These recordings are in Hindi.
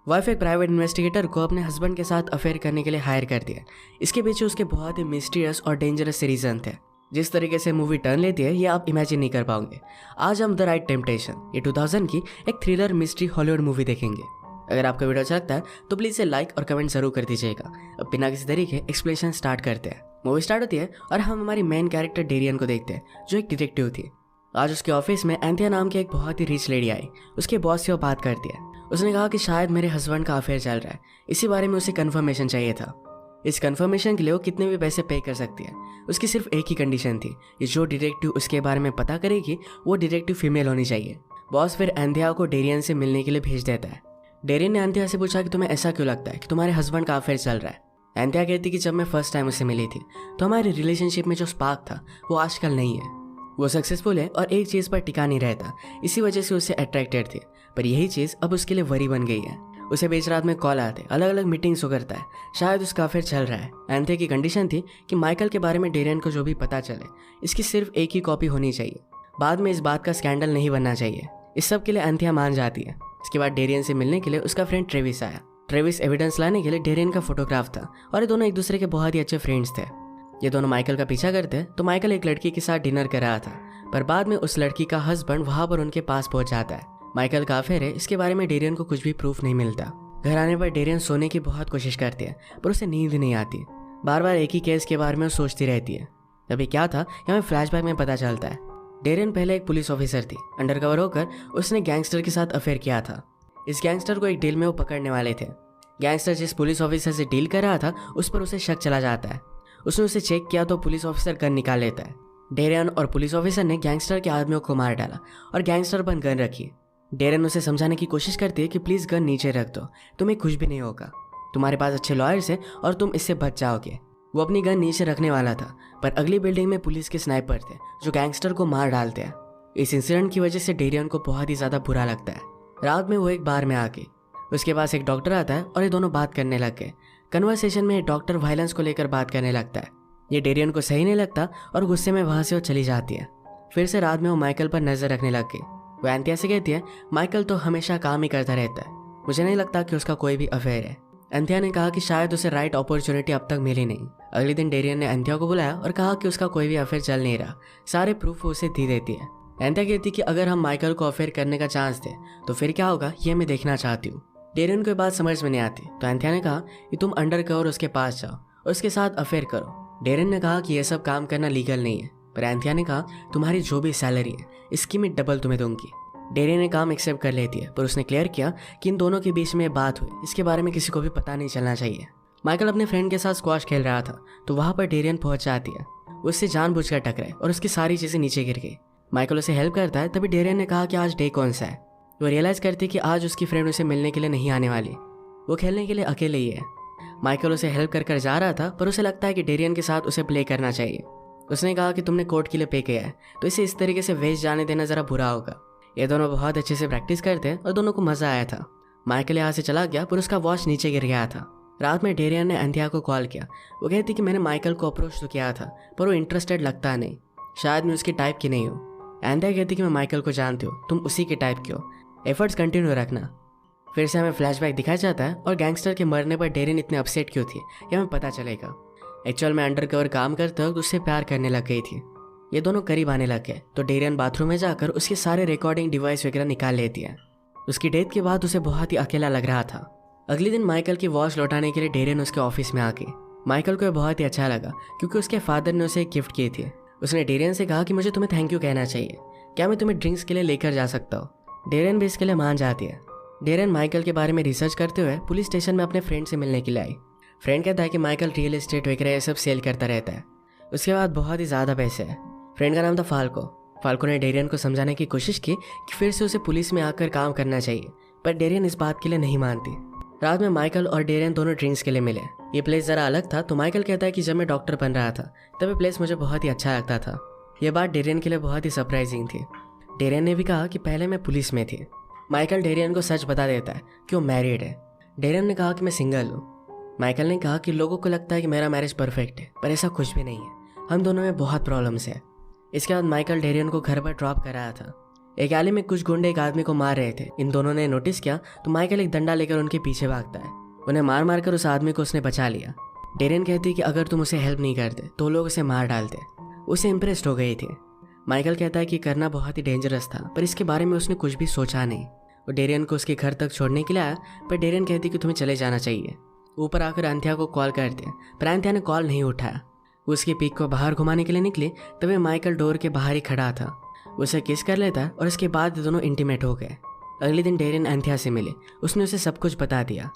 वाइफ एक प्राइवेट इन्वेस्टिगेटर को अपने हस्बैंड के साथ अफेयर करने के लिए हायर कर दिया। इसके पीछे उसके बहुत ही मिस्टीरियस और डेंजरस से रीजन थे। जिस तरीके से मूवी टर्न लेती है ये आप इमेजिन नहीं कर पाओगे। आज हम द राइट टेम्पटेशन, ये 2000 की एक थ्रिलर मिस्ट्री हॉलीवुड मूवी देखेंगे। अगर आपका वीडियो अच्छा लगता है तो प्लीज इसे लाइक और कमेंट जरूर कर दीजिएगा। अब बिना किसी तरीके एक्सप्लेनेशन स्टार्ट करते हैं। मूवी स्टार्ट होती है और हम हमारी मेन कैरेक्टर डेरियन को देखते हैं, जो एक डिटेक्टिव थी। आज उसके ऑफिस में एंथिया नाम की एक बहुत ही रिच लेडी आई। उसके बॉस से वो बात करती है। उसने कहा कि शायद मेरे हस्बैंड का अफेयर चल रहा है, इसी बारे में उसे कंफर्मेशन चाहिए था। इस कंफर्मेशन के लिए वो कितने भी पैसे पे कर सकती है। उसकी सिर्फ एक ही कंडीशन थी कि जो डिटेक्टिव उसके बारे में पता करेगी वो डिटेक्टिव फीमेल होनी चाहिए। बॉस फिर एंथिया को डेरियन से मिलने के लिए भेज देता है। डेरियन ने एंथिया से पूछा कि तुम्हें ऐसा क्यों लगता है कि तुम्हारे हस्बैंड का अफेयर चल रहा है। एंथिया कहती कि जब मैं फर्स्ट टाइम उससे मिली थी तो हमारे रिलेशनशिप में जो स्पार्क था वो आजकल नहीं है। वो सक्सेसफुल है और एक चीज़ पर टिका नहीं रहता, इसी वजह से उससे अट्रैक्टेड थी। पर यही चीज़ अब उसके लिए वरी बन गई है। उसे बीच रात में कॉल आते, अलग अलग मीटिंग्स वो करता है, शायद उसका अफेयर चल रहा है। एंथिया की कंडीशन थी कि माइकल के बारे में डेरियन को जो भी पता चले इसकी सिर्फ एक ही कॉपी होनी चाहिए। बाद में इस बात का स्कैंडल नहीं बनना चाहिए। इस सब के लिए एंथिया मान जाती है। इसके बाद डेरियन से मिलने के लिए उसका फ्रेंड ट्रेविस आया। ट्रेविस एविडेंस लाने के लिए डेरियन का फोटोग्राफ था और ये दोनों एक दूसरे के बहुत ही अच्छे फ्रेंड्स थे। ये दोनों माइकल का पीछा करते तो माइकल एक लड़की के साथ डिनर कर रहा था, पर बाद में उस लड़की का हस्बैंड वहां पर उनके पास पहुंच जाता है। माइकल का अफेयर है, इसके बारे में डेरियन को कुछ भी प्रूफ नहीं मिलता। घर आने पर डेरियन सोने की बहुत कोशिश करती है पर उसे नींद नहीं आती। बार बार एक ही केस के बारे में वो सोचती रहती है। तभी क्या था हमें फ्लैशबैक में पता चलता है। डेरियन पहले एक पुलिस ऑफिसर थी। अंडरकवर होकर उसने गैंगस्टर के साथ अफेयर किया था। इस गैंगस्टर को एक डील में वो पकड़ने वाले थे। गैंगस्टर जिस पुलिस ऑफिसर से डील कर रहा था उस पर उसे शक चला जाता है। उसने उसे चेक किया तो पुलिस ऑफिसर गन निकाल लेता है। डेरियन और पुलिस ऑफिसर ने गैंगस्टर के आदमियों को मार डाला और गैंगस्टर पर गन रखी। डेरियन उसे समझाने की कोशिश करती है कि प्लीज गन नीचे रख दो, तुम्हें कुछ भी नहीं होगा, तुम्हारे पास अच्छे लॉयर्स हैं और तुम इससे बच जाओगे। वो अपनी गन नीचे रखने वाला था, पर अगली बिल्डिंग में पुलिस के स्नाइपर थे जो गैंगस्टर को मार डालते हैं। इस इंसिडेंट की वजह से डेरियन को बहुत ही ज्यादा बुरा लगता है। रात में वो एक बार में आके उसके पास एक डॉक्टर आता है और ये दोनों बात करने लग गए। कन्वर्सेशन में डॉक्टर वायलेंस को लेकर बात करने लगता है। ये डेरियन को सही नहीं लगता और गुस्से में वहां से वो चली जाती है। फिर से रात में वो माइकल पर नजर रखने लग गई। वो एंथिया से कहती है माइकल तो हमेशा काम ही करता रहता है, मुझे नहीं लगता कि उसका कोई भी अफेयर है। एंथिया ने कहा कि शायद उसे राइट अपॉर्चुनिटी अब तक मिली नहीं। अगले दिन डेरियन ने एंथिया को बुलाया और कहा कि उसका कोई भी अफेयर चल नहीं रहा। सारे प्रूफ वो उसे दे देती है। एंथिया कहती कि अगर हम माइकल को अफेयर करने का चांस दें तो फिर क्या होगा ये मैं देखना चाहती हूँ। डेरियन को ये बात समझ में नहीं आती तो एंथिया ने कहा कि तुम अंडरकवर उसके पास जाओ और उसके साथ अफेयर करो। डेरियन ने कहा कि यह सब काम करना लीगल नहीं है, पर एंथिया ने कहा तुम्हारी जो भी सैलरी है इसकी मैं डबल तुम्हें दूंगी। डेरियन ने काम एक्सेप्ट कर लेती है, पर उसने क्लियर किया कि इन दोनों के बीच में बात हुई, इसके बारे में किसी को भी पता नहीं चलना चाहिए। माइकल अपने फ्रेंड के साथ स्क्वॉश खेल रहा था तो वहां पर डेरियन पहुंच जाती है। उससे जानबूझकर टकराए और उसकी सारी चीजें नीचे गिर गई। माइकल उसे हेल्प करता है। तभी डेरियन ने कहा कि आज डे कौन सा है। वो रियलाइज करती कि आज उसकी फ्रेंड उसे मिलने के लिए नहीं आने वाली, वो खेलने के लिए अकेले ही है। माइकल उसे हेल्प कर जा रहा था पर उसे लगता है कि डेरियन के साथ उसे प्ले करना चाहिए। उसने कहा कि तुमने कोर्ट के लिए पे किया है तो इसे इस तरीके से वेस्ट जाने देना जरा बुरा होगा। ये दोनों बहुत अच्छे से प्रैक्टिस करते हैं और दोनों को मजा आया था। माइकल यहाँ से चला गया पर उसका वॉच नीचे गिर गया था। रात में डेरियन ने एंथिया को कॉल किया। वो कहती कि मैंने माइकल को अप्रोच तो किया था पर वो इंटरेस्टेड लगता नहीं, शायद मैं उसकी टाइप की नहीं हूँ। एंथिया कहती कि मैं माइकल को जानती हूँ, तुम उसी के टाइप की हो, एफर्ट्स कंटिन्यू रखना। फिर से हमें फ्लैशबैक दिखाया जाता है और गैंगस्टर के मरने पर डेरियन इतने अपसेट क्यों थी ये हमें पता चलेगा। एक्चुअल में अंडरकवर काम करते वक्त उससे प्यार करने लग गई थी। ये दोनों करीब आने लग गए तो डेरियन बाथरूम में जाकर उसके सारे रिकॉर्डिंग डिवाइस वगैरह निकाल लेती है। उसकी डेथ के बाद उसे बहुत ही अकेला लग रहा था। अगले दिन माइकल की वॉच लौटाने के लिए डेरियन उसके ऑफिस में आ गई। माइकल को बहुत ही अच्छा लगा क्योंकि उसके फादर ने उसे एक गिफ्ट की थी। उसने डेरियन से कहा कि मुझे तुम्हें थैंक यू कहना चाहिए, क्या मैं तुम्हें ड्रिंक्स के लिए लेकर जा सकता हूँ। डेरियन भी इसके लिए मान जाती है। डेरियन माइकल के बारे में रिसर्च करते हुए पुलिस स्टेशन में अपने फ्रेंड से मिलने के लिए आई। फ्रेंड कहता है कि माइकल रियल एस्टेट वगैरह ये सब सेल करता रहता है, उसके बाद बहुत ही ज़्यादा पैसे है। फ्रेंड का नाम था फाल्को। फाल्को ने डेरियन को समझाने की कोशिश की कि फिर से उसे पुलिस में आकर काम करना चाहिए, पर डेरियन इस बात के लिए नहीं मानती। रात में माइकल और डेरियन दोनों ड्रिंक्स के लिए मिले। ये प्लेस ज़रा अलग था तो माइकल कहता है कि जब मैं डॉक्टर बन रहा था तब ये प्लेस मुझे बहुत ही अच्छा लगता था। यह बात डेरियन के लिए बहुत ही सरप्राइजिंग थी। डेरियन ने भी कहा कि पहले मैं पुलिस में थी। माइकल डेरियन को सच बता देता है कि वो मैरिड है। डेरियन ने कहा कि मैं सिंगल हूँ। माइकल ने कहा कि लोगों को लगता है कि मेरा मैरिज परफेक्ट है, पर ऐसा कुछ भी नहीं है, हम दोनों में बहुत प्रॉब्लम्स है। इसके बाद माइकल डेरियन को घर पर ड्रॉप कर रहा था। एक गली में कुछ गुंडे एक आदमी को मार रहे थे। इन दोनों ने नोटिस किया तो माइकल एक डंडा लेकर उनके पीछे भागता है। उन्हें मार मार कर उस आदमी को उसने बचा लिया। डेरियन कहती कि अगर तुम उसे हेल्प नहीं करते तो लोग उसे मार डालते। उसे इम्प्रेस्ड हो गई थी। माइकल कहता है कि करना बहुत ही डेंजरस था, पर इसके बारे में उसने कुछ भी सोचा नहीं। वो डेरियन को उसके घर तक छोड़ने के लिए आया, पर डेरियन कहती कि तुम्हें चले जाना चाहिए। ऊपर आकर एंथिया को कॉल करते, पर एंथिया ने कॉल नहीं उठाया। वो उसकी पीक को बाहर घुमाने के लिए निकली, तभी माइकल डोर के बाहर ही खड़ा था। उसे किस कर लेता है और इसके बाद दोनों इंटीमेट हो गए। अगले दिन डेरियन एंथिया से मिले। उसने उसे सब कुछ बता दिया।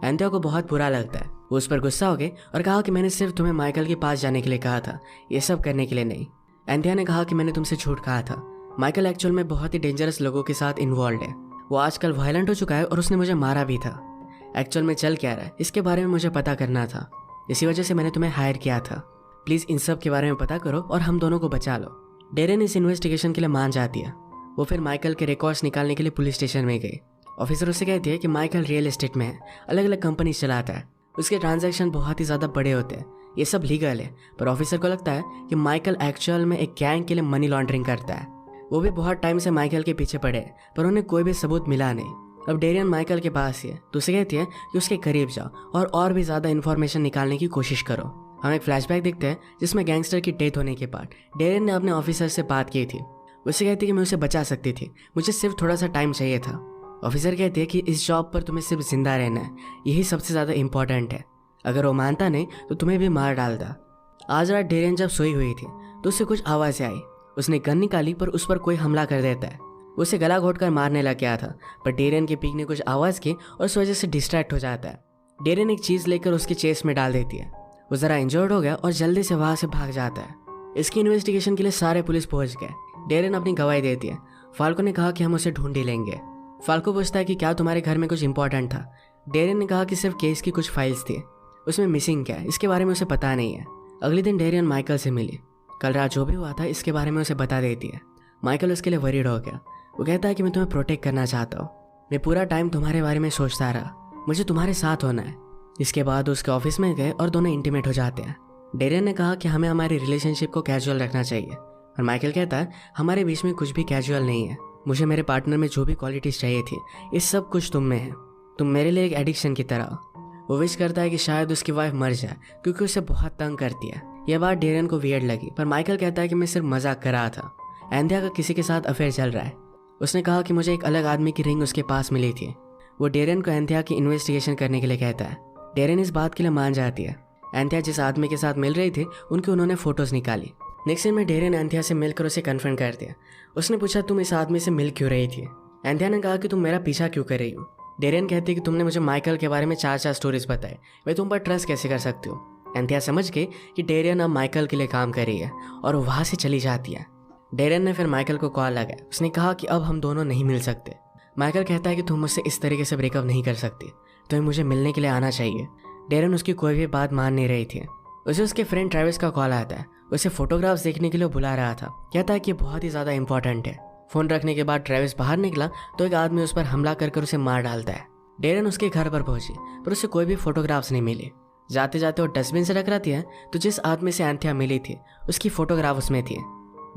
एंथिया को बहुत बुरा लगता है। वो उस पर गुस्सा हो गए और कहा कि मैंने सिर्फ तुम्हें माइकल के पास जाने के लिए कहा था, ये सब करने के लिए नहीं। एंथिया ने कहा कि मैंने तुमसे झूठ कहा था। माइकल एक्चुअल में बहुत ही डेंजरस लोगों के साथ इन्वॉल्व है। वो आजकल वायलेंट हो चुका है और उसने मुझे मारा भी था। एक्चुअल में चल क्या रहा है इसके बारे में मुझे पता करना था, इसी वजह से मैंने तुम्हें हायर किया था। प्लीज़ इन सब के बारे में पता करो और हम दोनों को बचा लो। डेरियन इस इन्वेस्टिगेशन के लिए मान जाती है। वो फिर माइकल के रिकॉर्ड्स निकालने के लिए पुलिस स्टेशन में गई। ऑफिसर उससे कहती है कि माइकल रियल एस्टेट में है, अलग अलग कंपनी चलाता है, उसके ट्रांजैक्शन बहुत ही ज़्यादा बड़े होते हैं, ये सब लीगल है। पर ऑफिसर को लगता है कि माइकल एक्चुअल में एक गैंग के लिए मनी लॉन्ड्रिंग करता है। वो भी बहुत टाइम से माइकल के पीछे पड़े हैं, पर उन्हें कोई भी सबूत मिला नहीं। अब डेरियन माइकल के पास ही है तो उसे कहती है कि उसके करीब जाओ और भी ज़्यादा इन्फॉर्मेशन निकालने की कोशिश करो। हम एक फ्लैशबैक देखते हैं जिसमें गैंगस्टर की डेथ होने के बाद डेरियन ने अपने ऑफिसर से बात की थी। उससे कहती है कि मैं उसे बचा सकती थी, मुझे सिर्फ थोड़ा सा टाइम चाहिए था। ऑफिसर कहती है कि इस जॉब पर तुम्हें सिर्फ जिंदा रहना है, यही सबसे ज़्यादा इंपॉर्टेंट है। अगर वो मानता नहीं तो तुम्हें भी मार डालता। आज रात डेरियन जब सोई हुई थी तो उससे कुछ आवाज़ें आई। उसने गन निकाली पर उस पर कोई हमला कर देता है। उसे गला घोटकर मारने लग गया था, पर डेरियन के पीक ने कुछ आवाज़ की और उस वजह से डिस्ट्रैक्ट हो जाता है। डेरियन एक चीज़ लेकर उसके चेस्ट में डाल देती है। वो ज़रा इंजर्ड हो गया और जल्दी से वहाँ से भाग जाता है। इसकी इन्वेस्टिगेशन के लिए सारे पुलिस पहुँच गए। डेरियन अपनी गवाही देती है। फाल्को ने कहा कि हम उसे ढूंढ ही लेंगे। फाल्को पूछता है कि क्या तुम्हारे घर में कुछ इंपॉर्टेंट था। डेरियन ने कहा कि सिर्फ केस की कुछ फाइल्स थी, उसमें मिसिंग क्या है इसके बारे में उसे पता नहीं है। अगले दिन डेरियन माइकल से मिली। कल रात जो भी हुआ था इसके बारे में उसे बता देती है। माइकल उसके लिए वरीड हो गया। वो कहता है कि मैं तुम्हें प्रोटेक्ट करना चाहता हूँ, मैं पूरा टाइम तुम्हारे बारे में सोचता रहा, मुझे तुम्हारे साथ होना है। इसके बाद उसके ऑफिस में गए और दोनों इंटीमेट हो जाते हैं। डेरियन ने कहा कि हमें हमारी रिलेशनशिप को कैजुअल रखना चाहिए, और माइकल कहता है हमारे बीच में कुछ भी कैजुअल नहीं है। मुझे मेरे पार्टनर में जो भी क्वालिटीज़ चाहिए थी ये सब कुछ तुम में है, तुम मेरे लिए एक एडिक्शन की तरह हो। वो विश करता है कि शायद उसकी वाइफ मर जाए क्योंकि उसे बहुत तंग करती है। यह बात डेरियन को वियर्ड लगी, पर माइकल कहता है कि मैं सिर्फ मजाक कर रहा था। एंथिया का किसी के साथ अफेयर चल रहा है। उसने कहा कि मुझे एक अलग आदमी की रिंग उसके पास मिली थी। वो डेरियन को एंथिया की इन्वेस्टिगेशन करने के लिए कहता है। डेरियन इस बात के लिए मान जाती है। एंथिया जिस आदमी के साथ मिल रही थी उनकी उन्होंने फोटोज निकाली। नेक्स्ट सीन में डेरियन एंथिया से मिलकर उसे कन्फ्रंट कर दिया। उसने पूछा तुम इस आदमी से मिल क्यों रही थी। एंथिया ने कहा कि तुम मेरा पीछा क्यों कर रही हो। डेरियन कहती है कि तुमने मुझे माइकल के बारे में 4 स्टोरीज बताए, मैं तुम पर ट्रस्ट कैसे कर सकती हूँ। एंथिया समझ गई कि डेरियन अब माइकल के लिए काम कर रही है और वो वहाँ से चली जाती है। डेरियन ने फिर माइकल को कॉल लगाया। उसने कहा कि अब हम दोनों नहीं मिल सकते। माइकल कहता है कि तुम मुझसे इस तरीके से ब्रेकअप नहीं कर सकती, तुम्हें मुझे मिलने के लिए आना चाहिए। डेरियन उसकी कोई भी बात मान नहीं रही थी। उसे उसके फ्रेंड ट्रेविस का कॉल आता है। उसे फोटोग्राफ्स देखने के लिए बुला रहा था। कहता है कि बहुत ही ज़्यादा इंपॉर्टेंट है। फ़ोन रखने के बाद ट्रेविस बाहर निकला तो एक आदमी उस पर हमला कर उसे मार डालता है। डेरियन उसके घर पर पहुंची पर उसे कोई भी फोटोग्राफ्स नहीं मिली। जाते जाते वो डस्टबिन से टकराती है तो जिस आदमी से एंथिया मिली थी उसकी फोटोग्राफ उसमें थी।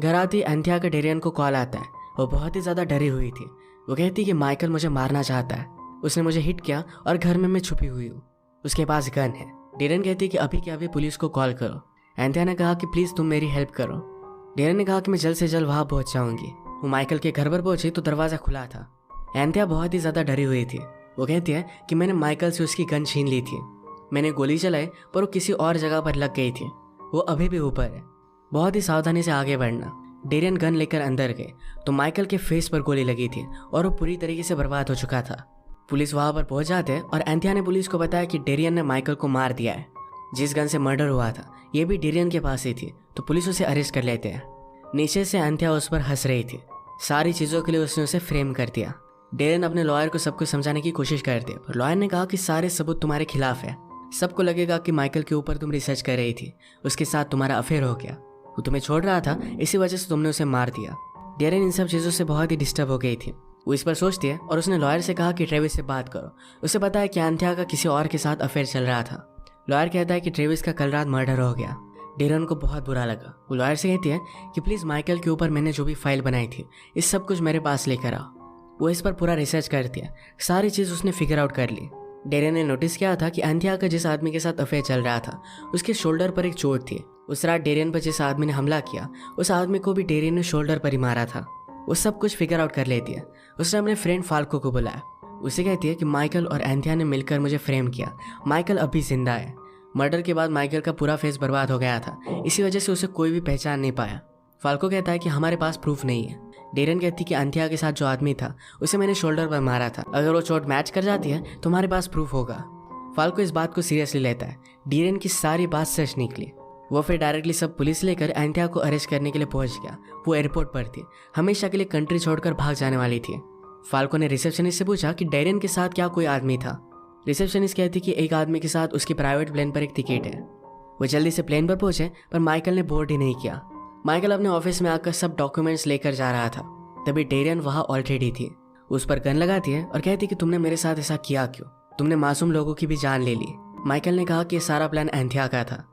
घर आती एंथिया का डेरियन को कॉल आता है। वो बहुत ही ज़्यादा डरी हुई थी। वो कहती कि माइकल मुझे मारना चाहता है, उसने मुझे हिट किया और घर में मैं छुपी हुई हूँ, उसके पास गन है। डेरियन कहती कि अभी के अभी पुलिस को कॉल करो। एंथिया ने कहा कि प्लीज़ तुम मेरी हेल्प करो। डेरियन ने कहा कि मैं जल्द से जल्द वहाँ पहुँच जाऊँगी। वो माइकल के घर पर पहुंची तो दरवाज़ा खुला था। एंथिया बहुत ही ज़्यादा डरी हुई थी। वो कहती है कि मैंने माइकल से उसकी गन छीन ली थी, मैंने गोली चलाई पर वो किसी और जगह पर लग गई थी, वो अभी भी ऊपर है, बहुत ही सावधानी से आगे बढ़ना। डेरियन गन लेकर अंदर गए तो माइकल के फेस पर गोली लगी थी और वो पूरी तरीके से बर्बाद हो चुका था। पुलिस वहाँ पर पहुँच जाते हैं और एंथिया ने पुलिस को बताया कि डेरियन ने माइकल को मार दिया है। जिस गन से मर्डर हुआ था ये भी डेरियन के पास ही थी, तो पुलिस उसे अरेस्ट कर लेते हैं। नीचे से एंथिया उस पर हंस रही थी। सारी चीज़ों के लिए उसने उसे फ्रेम कर दिया। डेरियन अपने लॉयर को सब कुछ समझाने की कोशिश करते पर लॉयर ने कहा कि सारे सबूत तुम्हारे खिलाफ है। सबको लगेगा कि माइकल के ऊपर तुम रिसर्च कर रही थी, उसके साथ तुम्हारा अफेयर हो गया, वो तुम्हें छोड़ रहा था, इसी वजह से तुमने उसे मार दिया। डेरियन इन सब चीज़ों से बहुत ही डिस्टर्ब हो गई थी। वो इस पर सोचती है और उसने लॉयर से कहा कि ट्रेविस से बात करो। उसे पता है कि एंथिया का किसी और के साथ अफेयर चल रहा था। लॉयर कहता है कि ट्रेविस का कल रात मर्डर हो गया। डेरन को बहुत बुरा लगा। वो लॉयर से कहती है कि प्लीज़ माइकल के ऊपर मैंने जो भी फाइल बनाई थी इस सब कुछ मेरे पास लेकर आओ। वो इस पर पूरा रिसर्च करती है, सारी चीज़ उसने फिगर आउट कर ली। डेरन ने नोटिस किया था कि एंथिया का जिस आदमी के साथ अफेयर चल रहा था उसके शोल्डर पर एक चोट थी। उस रात डेरियन पर जिस आदमी ने हमला किया उस आदमी को भी डेरियन ने शोल्डर पर ही मारा था। वो सब कुछ फिगर आउट कर लेती है। उसने अपने फ्रेंड फाल्को को बुलाया। उसे कहती है कि माइकल और एंथिया ने मिलकर मुझे फ्रेम किया। माइकल अभी जिंदा है। मर्डर के बाद माइकल का पूरा फेस बर्बाद हो गया था, इसी वजह से उसे कोई भी पहचान नहीं पाया। फाल्को कहता है कि हमारे पास प्रूफ नहीं है। डेरियन कहती कि एंथिया के साथ जो आदमी था उसे मैंने शोल्डर पर मारा था, अगर वो चोट मैच कर जाती है तो हमारे पास प्रूफ होगा। फाल्को इस बात को सीरियसली लेता है। डेरियन की सारी बात सच निकली। वो फिर डायरेक्टली सब पुलिस लेकर एंथिया को अरेस्ट करने के लिए पहुंच गया। वो एयरपोर्ट पर थी, हमेशा के लिए कंट्री छोड़कर भाग जाने वाली थी। फाल्को ने रिसेप्शनिस्ट से पूछा कि डेरियन के साथ क्या कोई आदमी था। रिसेप्शनिस्ट कहती कि एक आदमी के साथ उसकी प्राइवेट प्लेन पर एक टिकट है। वो जल्दी से प्लेन पर पहुंचे पर माइकल ने बोर्ड ही नहीं किया। माइकल अपने ऑफिस में आकर सब डॉक्यूमेंट्स लेकर जा रहा था, तभी डेरियन वहाँ ऑलरेडी थी। उस पर गन लगाती है और कहती कि तुमने मेरे साथ ऐसा किया क्यों, तुमने मासूम लोगों की भी जान ले ली। माइकल ने कहा कि ये सारा प्लान एंथिया का था,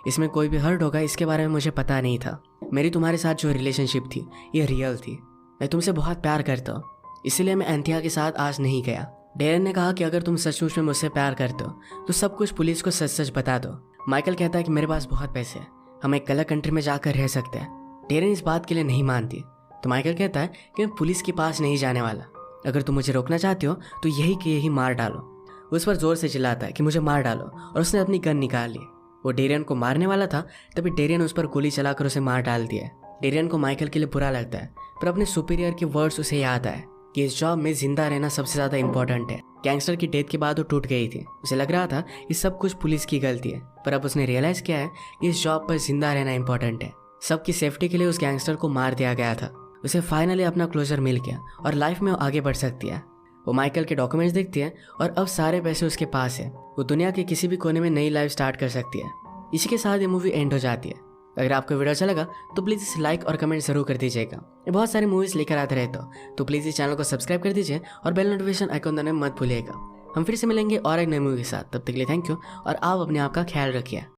इसमें कोई भी हर्ट होगा इसके बारे में मुझे पता नहीं था। मेरी तुम्हारे साथ जो रिलेशनशिप थी ये रियल थी, मैं तुमसे बहुत प्यार करता हूँ, इसीलिए मैं एंथिया के साथ आज नहीं गया। डेरियन ने कहा कि अगर तुम सचमुच में मुझसे प्यार करते हो तो सब कुछ पुलिस को सच सच बता दो। माइकल कहता है कि मेरे पास बहुत पैसे हैं, हम एक अलग कंट्री में जाकर रह सकते हैं। डेरियन इस बात के लिए नहीं मानती तो माइकल कहता है कि मैं पुलिस के पास नहीं जाने वाला, अगर तुम मुझे रोकना चाहते हो तो यही कि यही मार डालो। उस पर जोर से चिल्लाता है कि मुझे मार डालो और उसने अपनी गन निकाल ली। वो डेरियन को मारने वाला था, तभी डेरियन उस पर गोली चलाकर उसे मार डाल दिया। डेरियन को माइकल के लिए बुरा लगता है, पर अपने सुपीरियर के वर्ड्स उसे याद आए कि इस जॉब में जिंदा रहना सबसे ज्यादा इंपॉर्टेंट है। गैंगस्टर की डेथ के बाद वो टूट गई थी। उसे लग रहा था कि सब कुछ पुलिस की गलती है, पर अब उसने रियलाइज किया है कि इस जॉब पर जिंदा रहना इंपॉर्टेंट है। सबकी सेफ्टी के लिए उस गैंगस्टर को मार दिया गया था। उसे फाइनली अपना क्लोजर मिल गया और लाइफ में वो आगे बढ़ सकती है। वो माइकल के डॉक्यूमेंट्स देखती है और अब सारे पैसे उसके पास है। वो दुनिया के किसी भी कोने में नई लाइफ स्टार्ट कर सकती है। इसी के साथ ये मूवी एंड हो जाती है। अगर आपको वीडियो अच्छा लगा तो प्लीज़ इसे लाइक और कमेंट जरूर कर दीजिएगा। मैं बहुत सारी मूवीज़ लेकर आते रहता हूँ, तो प्लीज़ इस चैनल को सब्सक्राइब कर दीजिए और बेल नोटिफिकेशन आइकॉन दबाना मत भूलिएगा। हम फिर से मिलेंगे और एक नई मूवी के साथ, तब तक के लिए थैंक यू और आप अपने आप का ख्याल रखिए।